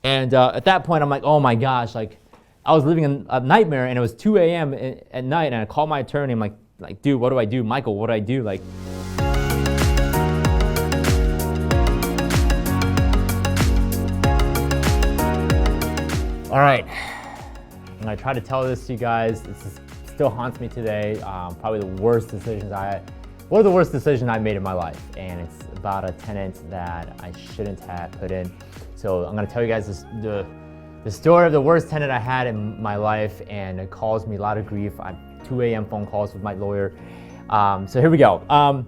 And at that point, I'm like, oh my gosh, like I was living a nightmare, and it was 2 a.m. at night, and I called my attorney. I'm like, dude, what do I do? Michael, what do I do? Like, all right, I'm gonna try to tell this to you guys. Still haunts me today. Probably the worst decisions one of the worst decisions I made in my life, and it's about a tenant that I shouldn't have put in. So I'm gonna tell you guys the story of the worst tenant I had in my life, and it caused me a lot of grief. 2 a.m. phone calls with my lawyer. So here we go.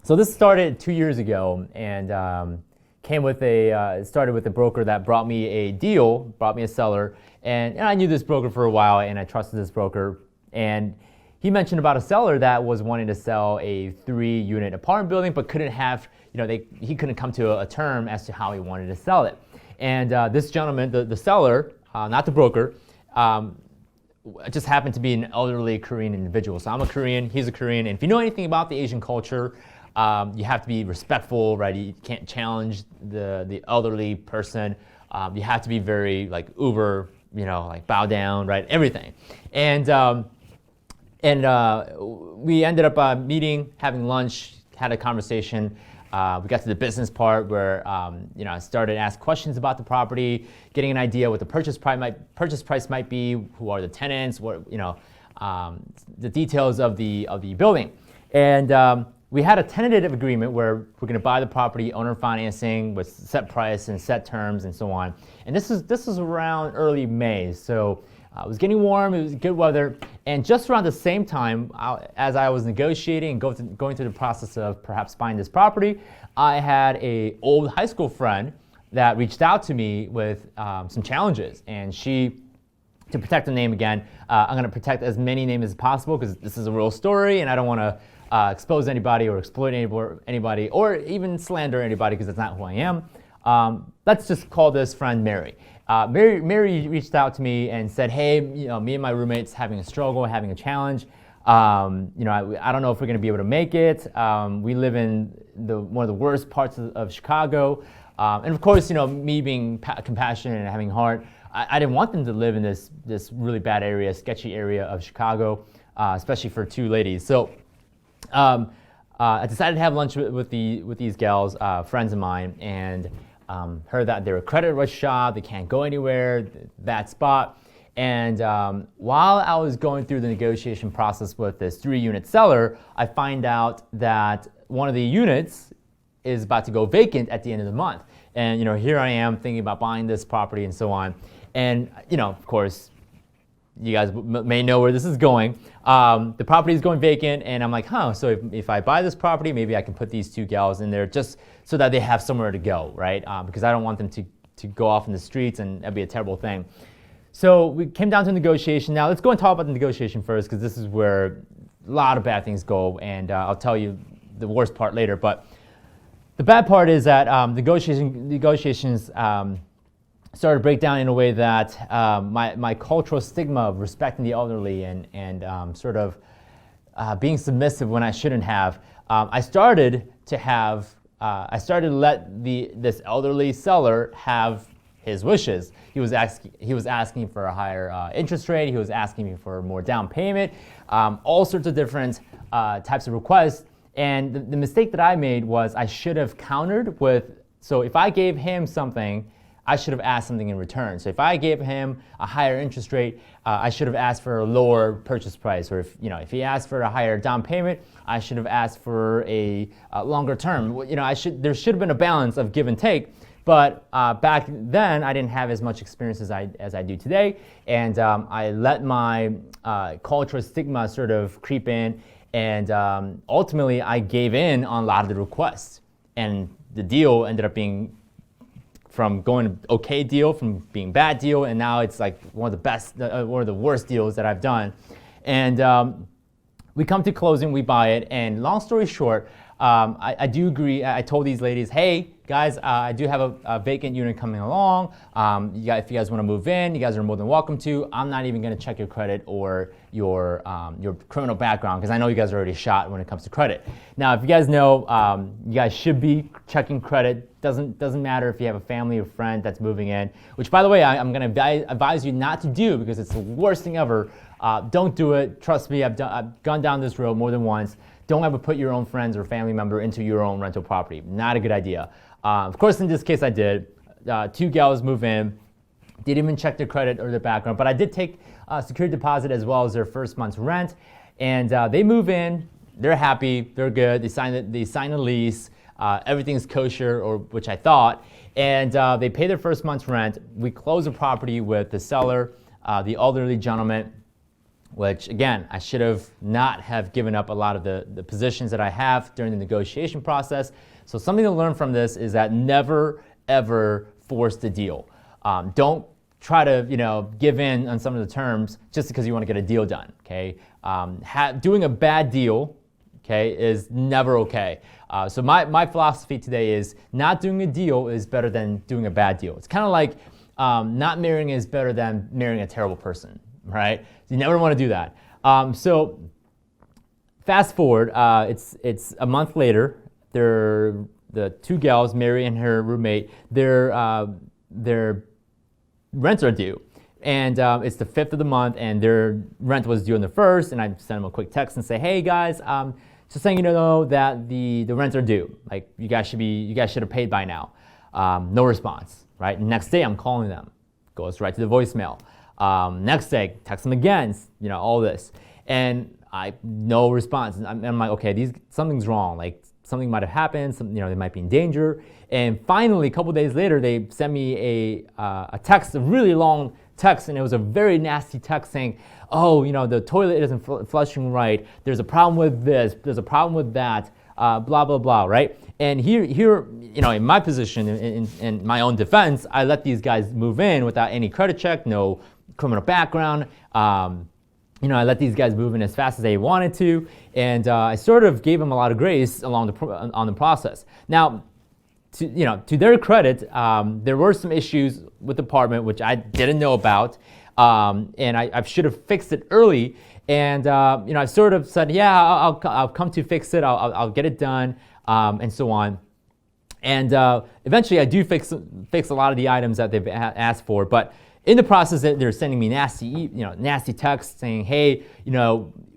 So this started 2 years ago, and it started with a broker that brought me a seller, and I knew this broker for a while, and I trusted this broker, and he mentioned about a seller that was wanting to sell a 3-unit apartment building, but couldn't have, he couldn't come to a term as to how he wanted to sell it. And this gentleman, the seller, not the broker, just happened to be an elderly Korean individual. So I'm a Korean, he's a Korean, and if you know anything about the Asian culture, you have to be respectful, right? You can't challenge the elderly person. You have to be very uber, like bow down, right? Everything. And we ended up meeting, having lunch, had a conversation. We got to the business part where I started to ask questions about the property, getting an idea what the purchase price might be, who are the tenants, the details of the building, and we had a tentative agreement where we're going to buy the property, owner financing with set price and set terms and so on. And this is around early May, so it was getting warm, it was good weather, and just around the same time, as I was negotiating and going through the process of perhaps buying this property, I had an old high school friend that reached out to me with some challenges, and to protect the name again, I'm going to protect as many names as possible because this is a real story, and I don't want to expose anybody or exploit anybody or even slander anybody because that's not who I am. Let's just call this friend Mary. Mary reached out to me and said, hey, me and my roommate's having a struggle, having a challenge. I don't know if we're going to be able to make it. We live in one of the worst parts of Chicago. And of course, me being compassionate and having heart, I didn't want them to live in this really bad area, sketchy area of Chicago, especially for 2 ladies. So I decided to have lunch with these gals, friends of mine, and heard that their credit was shot, they can't go anywhere, bad spot. And while I was going through the negotiation process with this 3-unit seller, I find out that one of the units is about to go vacant at the end of the month. And here I am thinking about buying this property and so on. And of course, you guys may know where this is going. The property is going vacant, and I'm like, so if I buy this property, maybe I can put these 2 gals in there just so that they have somewhere to go, right? Because I don't want them to go off in the streets, and that'd be a terrible thing. So we came down to negotiation. Now let's go and talk about the negotiation first, because this is where a lot of bad things go, and I'll tell you the worst part later. But the bad part is that negotiations started to break down in a way that my cultural stigma of respecting the elderly and sort of being submissive when I shouldn't have. I started to let this elderly seller have his wishes. He was asking for a higher interest rate. He was asking me for more down payment, all sorts of different types of requests. And the mistake that I made was I should have countered with. So if I gave him something, I should have asked something in return. So if I gave him a higher interest rate, I should have asked for a lower purchase price. Or if he asked for a higher down payment, I should have asked for a longer term. There should have been a balance of give and take. But back then, I didn't have as much experience as I do today, and I let my cultural stigma sort of creep in, and ultimately I gave in on a lot of the requests, and the deal ended up being from going okay deal, from being bad deal, and now it's like one of the worst deals that I've done. And we come to closing, we buy it, and long story short, I do agree. I told these ladies, hey, guys, I do have a vacant unit coming along. If you guys want to move in, you guys are more than welcome to. I'm not even going to check your credit or your criminal background because I know you guys are already shot when it comes to credit. Now, if you guys know, you guys should be checking credit. Doesn't matter if you have a family or friend that's moving in, which, by the way, I'm going to advise you not to do because it's the worst thing ever. Don't do it. Trust me, I've gone down this road more than once. Don't ever put your own friends or family member into your own rental property. Not a good idea. Of course, in this case, I did. 2 gals move in. Didn't even check their credit or their background, but I did take security deposit as well as their first month's rent. And they move in. They're happy. They're good. They sign a lease. Everything's kosher, or which I thought. And they pay their first month's rent. We close the property with the seller, the elderly gentleman, which, again, I should have not have given up a lot of the positions that I have during the negotiation process. So something to learn from this is that never, ever force the deal. Don't try to give in on some of the terms just because you want to get a deal done, okay? Doing a bad deal, okay, is never okay. So my philosophy today is not doing a deal is better than doing a bad deal. It's kind of like not marrying is better than marrying a terrible person, right? You never want to do that. So fast forward, it's a month later. The 2 gals, Mary and her roommate, their rents are due. And it's the 5th of the month, and their rent was due on the 1st, and I sent them a quick text and say, hey guys, just saying you know that the rents are due. Like you guys should have paid by now. No response, right? Next day I'm calling them, goes right to the voicemail. Next day, text them again, all this. And no response. And I'm like, okay, something's wrong. Like something might have happened, they might be in danger. And finally, a couple days later, they sent me a text, a really long text, and it was a very nasty text saying, oh, the toilet isn't flushing right. There's a problem with this. There's a problem with that. Blah, blah, blah, right? And here, in my position, in my own defense, I let these guys move in without any credit check, no criminal background. I let these guys move in as fast as they wanted to, and I sort of gave them a lot of grace on the process. Now, to their credit, there were some issues with the apartment which I didn't know about, and I should have fixed it early. And I sort of said, yeah, I'll come to fix it. I'll get it done, and so on. And eventually, I do fix a lot of the items that they've asked for, but in the process, they're sending me nasty texts saying, hey,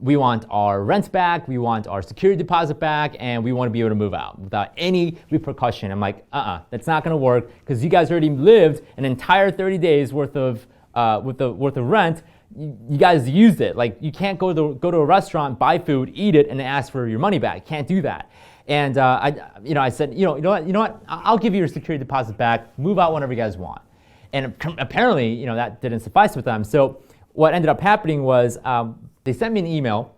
we want our rents back, we want our security deposit back, and we want to be able to move out without any repercussion. I'm like, that's not going to work because you guys already lived an entire 30 days worth of rent. You guys used it. Like you can't go to a restaurant, buy food, eat it, and ask for your money back. You can't do that. And I said, you know what? I'll give you your security deposit back. Move out whenever you guys want. And apparently, that didn't suffice with them. So what ended up happening was they sent me an email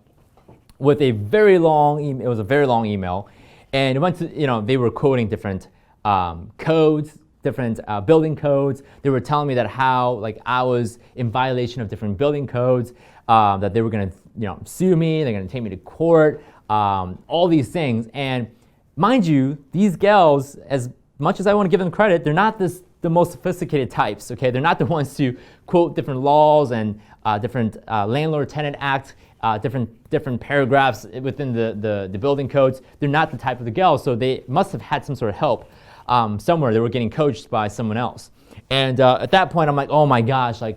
with a very long email. It was a very long email, and it went to they were quoting different codes, different building codes. They were telling me that how I was in violation of different building codes, that they were going to sue me. They're going to take me to court. All these things, and mind you, these gals, as much as I want to give them credit, they're not the most sophisticated types, okay? They're not the ones to quote different laws and different Landlord-Tenant Act, different paragraphs within the building codes. They're not the type of the gals, so they must have had some sort of help somewhere. They were getting coached by someone else. And at that point, I'm like, oh my gosh, I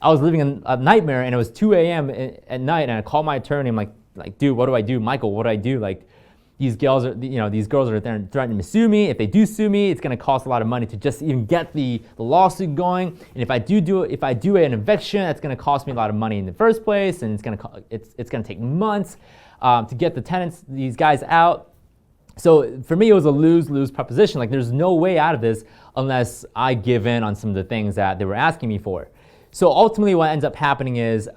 was living a nightmare, and it was 2 a.m. at night, and I called my attorney. I'm like, dude, what do I do? Michael, what do I do? These girls are there threatening to sue me. If they do sue me, it's going to cost a lot of money to just even get the lawsuit going. And if I do an eviction, that's going to cost me a lot of money in the first place, and it's going to take months to get these guys out. So for me, it was a lose-lose proposition. There's no way out of this unless I give in on some of the things that they were asking me for. So ultimately what ends up happening is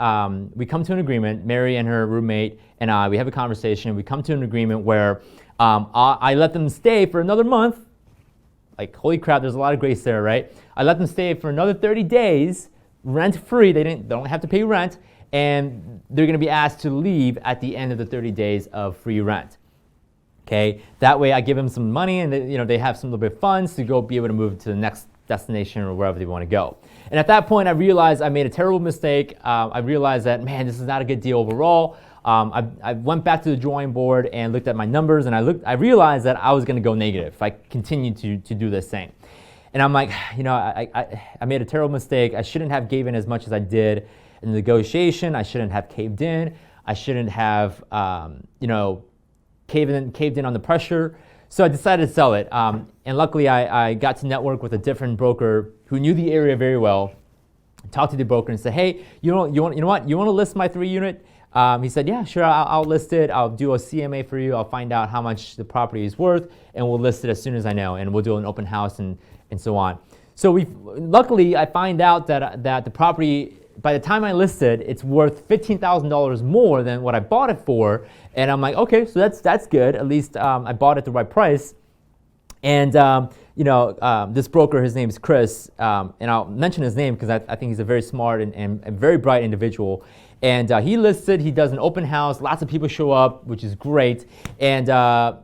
we come to an agreement, Mary and her roommate and I, we have a conversation. We come to an agreement where I let them stay for another month. Holy crap, there's a lot of grace there, right? I let them stay for another 30 days, rent-free. They don't have to pay rent, and they're going to be asked to leave at the end of the 30 days of free rent. Okay, that way I give them some money, and they have some little bit of funds to go be able to move to the next destination or wherever they want to go. And at that point, I realized I made a terrible mistake. I realized that, man, this is not a good deal overall. I went back to the drawing board and looked at my numbers, and I realized that I was going to go negative if I continued to do this thing. And I'm like, I made a terrible mistake. I shouldn't have given as much as I did in the negotiation. I shouldn't have caved in. I shouldn't have, caved in on the pressure. So I decided to sell it. And luckily, I got to network with a different broker who knew the area very well. Talked to the broker and said, hey, you know what? You want to list my 3-unit? He said, yeah, sure, I'll list it. I'll do a CMA for you. I'll find out how much the property is worth, and we'll list it as soon as I know, and we'll do an open house and so on. So luckily, I find out that the property, by the time I listed, it's worth $15,000 more than what I bought it for. And I'm like, okay, so that's good. At least I bought it at the right price. And this broker, his name is Chris, and I'll mention his name because I think he's a very smart and very bright individual. And he listed, he does an open house, lots of people show up, which is great. And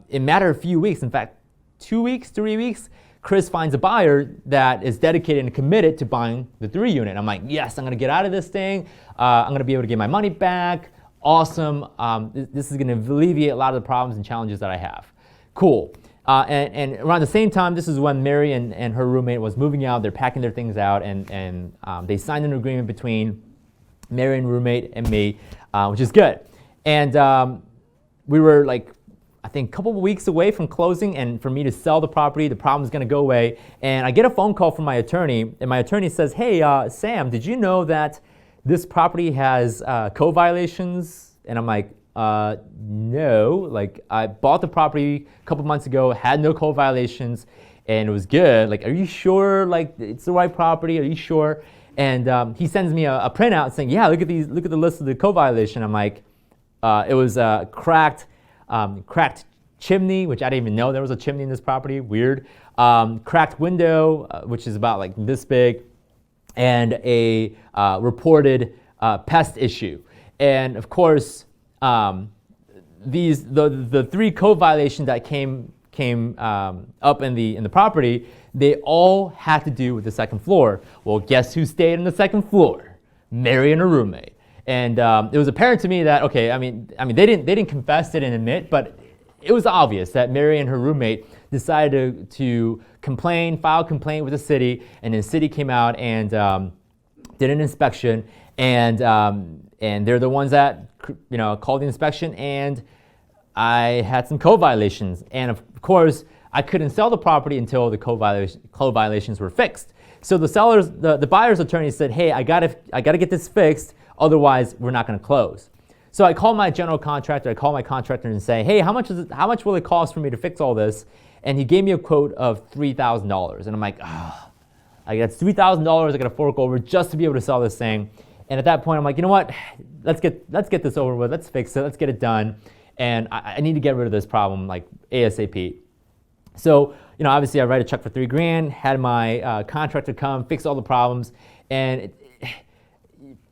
in a matter of a few weeks, in fact, 2 weeks, 3 weeks, Chris finds a buyer that is dedicated and committed to buying the 3-unit. I'm like, yes, I'm gonna get out of this thing. I'm gonna be able to get my money back. Awesome. This is gonna alleviate a lot of the problems and challenges that I have. Cool. And around the same time, this is when Mary and her roommate was moving out. They're packing their things out, and they signed an agreement between Mary and roommate and me, which is good. And we were like, I think a couple of weeks away from closing, and for me to sell the property, the problem is going to go away. And I get a phone call from my attorney, and my attorney says, hey, Sam, did you know that this property has code violations? And I'm like, no. Like, I bought the property a couple months ago, had no code violations, and it was good. Like, are you sure? Like, it's the right property? Are you sure? And he sends me a printout saying, yeah, look at the list of the code violation. I'm like, it was cracked chimney, which I didn't even know there was a chimney in this property. Weird. Cracked window, which is about like this big, and a reported pest issue. And of course, the 3 code violations that came up in the property, they all had to do with the second floor. Well, guess who stayed on the second floor? Mary and her roommate. And it was apparent to me that, okay, I mean they didn't confess, they didn't admit, but it was obvious that Mary and her roommate decided to file a complaint with the city, and the city came out and did an inspection, and they're the ones that called the inspection, and I had some code violations, and of course I couldn't sell the property until the code violations were fixed. So the buyer's attorney said, hey, I gotta get this fixed, otherwise we're not gonna close. So I called my general contractor, I called my contractor and say, hey, how much will it cost for me to fix all this? And he gave me a quote of $3,000. And I'm like, that's $3,000 I gotta fork over just to be able to sell this thing. And at that point, I'm like, you know what? Let's get this over with, let's fix it, let's get it done. And I need to get rid of this problem like ASAP. So, obviously I write a check for $3,000, had my contractor come, fix all the problems. And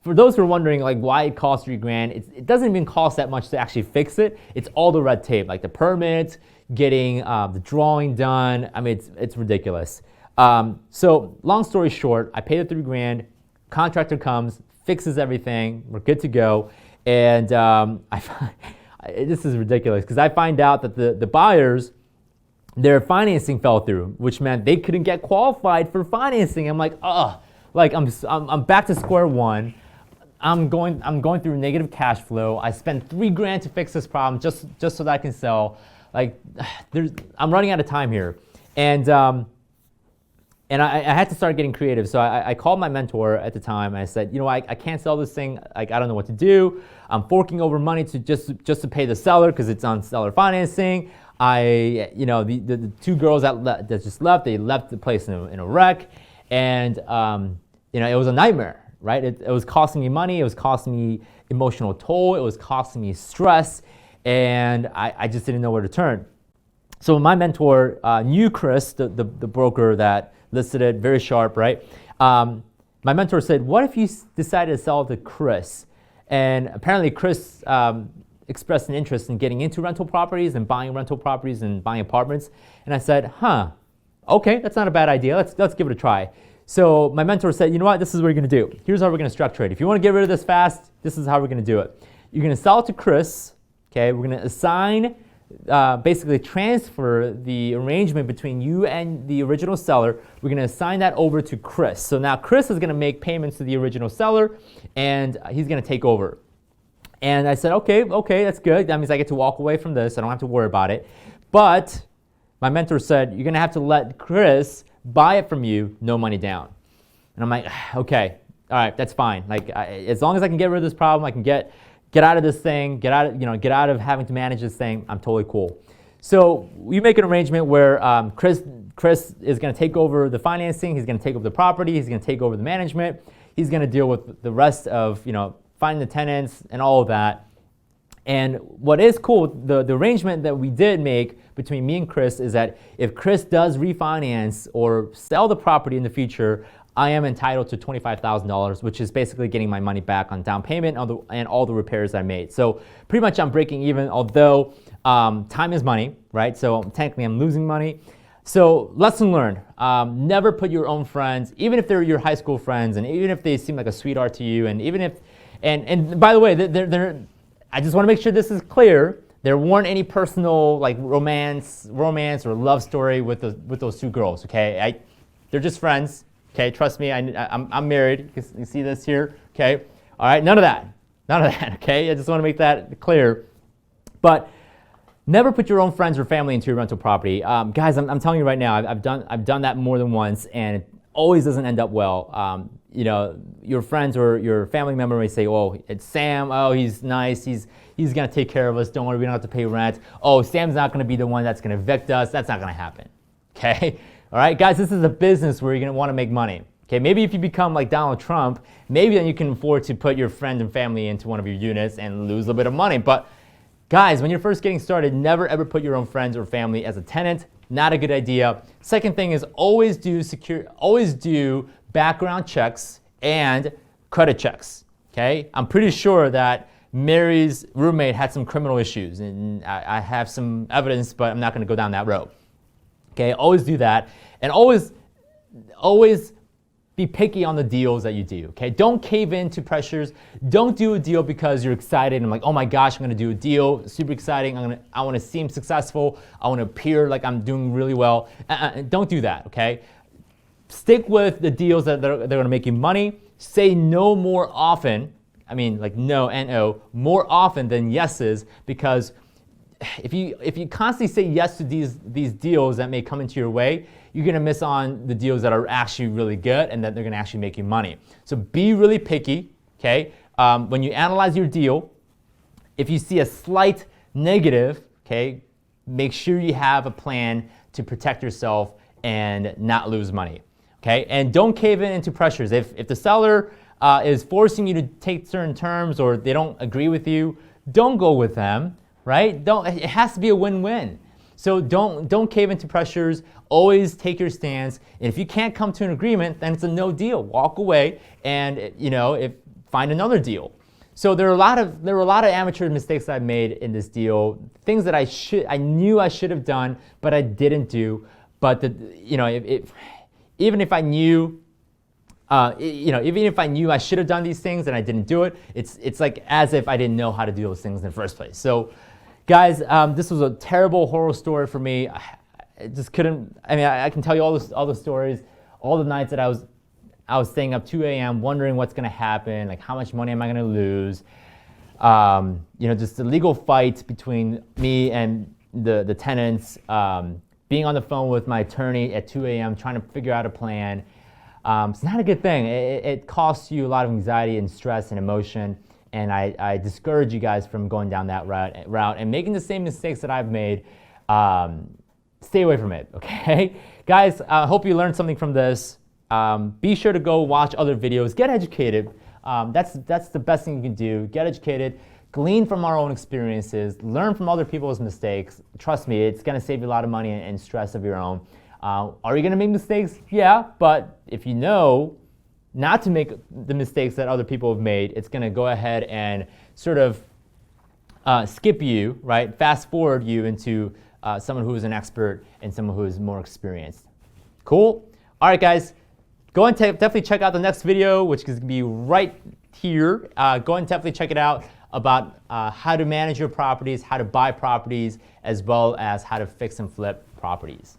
for those who are wondering like why it costs $3,000, it doesn't even cost that much to actually fix it. It's all the red tape, like the permits, getting the drawing done. I mean, it's ridiculous. So long story short, I pay the $3,000, contractor comes, fixes everything, we're good to go. And this is ridiculous because I find out that the buyers, their financing fell through, which meant they couldn't get qualified for financing. I'm like, I'm back to square one. I'm going through negative cash flow. I spent $3,000 to fix this problem just so that I can sell. Like, I'm running out of time here, and I had to start getting creative. So I called my mentor at the time, and I said, I can't sell this thing. Like, I don't know what to do. I'm forking over money to just to pay the seller because it's on seller financing. The 2 girls that just left, they left the place in a wreck, and it was a nightmare, right? It was costing me money, it was costing me emotional toll, it was costing me stress, and I just didn't know where to turn. So my mentor knew Chris, the broker that listed it, very sharp, right? My mentor said, what if you decided to sell it to Chris? And apparently Chris expressed an interest in getting into rental properties and buying rental properties and buying apartments. And I said, okay, that's not a bad idea. Let's give it a try. So my mentor said, you know what, this is what you're gonna do. Here's how we're gonna structure it. If you wanna get rid of this fast, this is how we're gonna do it. You're gonna sell it to Chris, okay? We're gonna assign, basically transfer the arrangement between you and the original seller. We're gonna assign that over to Chris. So now Chris is gonna make payments to the original seller and he's gonna take over. And I said, okay, that's good. That means I get to walk away from this. I don't have to worry about it. But my mentor said, you're gonna have to let Chris buy it from you, no money down. And I'm like, okay, all right, that's fine. Like, as long as I can get rid of this problem, I can get out of this thing, get out of having to manage this thing, I'm totally cool. So we make an arrangement where Chris is gonna take over the financing, he's gonna take over the property, he's gonna take over the management, he's gonna deal with the rest of, finding the tenants and all of that. And what is cool, the arrangement that we did make between me and Chris is that if Chris does refinance or sell the property in the future, I am entitled to $25,000, which is basically getting my money back on down payment and all the repairs I made. So pretty much I'm breaking even, although time is money, right? So technically I'm losing money. So lesson learned, never put your own friends, even if they're your high school friends and even if they seem like a sweetheart to you, and even if, and by the way, I just want to make sure this is clear. There weren't any personal like romance or love story with those two girls. Okay, they're just friends. Okay, trust me. I'm married. You see this here. Okay, all right. None of that. Okay, I just want to make that clear. But never put your own friends or family into your rental property, guys. I'm telling you right now. I've done that more than once, and it always doesn't end up well. Your friends or your family member may say, "Oh, it's Sam. Oh, he's nice. He's gonna take care of us. Don't worry, we don't have to pay rent. Oh, Sam's not gonna be the one that's gonna evict us. That's not gonna happen." Okay, all right, guys. This is a business where you're gonna want to make money. Okay, maybe if you become like Donald Trump, maybe then you can afford to put your friend and family into one of your units and lose a little bit of money. But guys, when you're first getting started, never ever put your own friends or family as a tenant. Not a good idea. Second thing is always do background checks and credit checks. Okay, I'm pretty sure that Mary's roommate had some criminal issues, and I have some evidence, but I'm not going to go down that road. Okay, always do that, and always be picky on the deals that you do. Okay, don't cave into pressures. Don't do a deal because you're excited and I'm like, oh my gosh, I'm going to do a deal, super exciting. I want to seem successful. I want to appear like I'm doing really well. Don't do that. Okay, stick with the deals that they're going to make you money. Say no more often. I mean, like no, N-O, more often than yeses, because if you constantly say yes to these deals that may come into your way, you're gonna miss on the deals that are actually really good and that they're gonna actually make you money. So be really picky, okay? When you analyze your deal, if you see a slight negative, okay, make sure you have a plan to protect yourself and not lose money, okay? And don't cave into pressures. If the seller is forcing you to take certain terms or they don't agree with you, don't go with them, right? It has to be a win-win. So don't cave into pressures. Always take your stance. And if you can't come to an agreement, then it's a no deal. Walk away and find another deal. So there were a lot of amateur mistakes that I made in this deal. Things that I knew I should have done, but I didn't do. But even if I knew I should have done these things and I didn't do it, it's like as if I didn't know how to do those things in the first place. So, guys, this was a terrible horror story for me. I just couldn't. I mean, I can tell you all the stories, all the nights that I was staying up 2 a.m. wondering what's going to happen, like how much money am I going to lose. Just the legal fight between me and the tenants. Being on the phone with my attorney at 2 a.m. trying to figure out a plan. It's not a good thing. It costs you a lot of anxiety and stress and emotion, and I discourage you guys from going down that route and making the same mistakes that I've made. Stay away from it, okay? Guys, I hope you learned something from this. Be sure to go watch other videos. Get educated. That's the best thing you can do. Get educated. Glean from our own experiences. Learn from other people's mistakes. Trust me, it's going to save you a lot of money and stress of your own. Are you going to make mistakes? Yeah, but if you know not to make the mistakes that other people have made, it's going to go ahead and sort of skip you, right? Fast forward you into someone who is an expert and someone who is more experienced. Cool? All right, guys. Go and definitely check out the next video, which is going to be right here. Go and definitely check it out about how to manage your properties, how to buy properties, as well as how to fix and flip properties.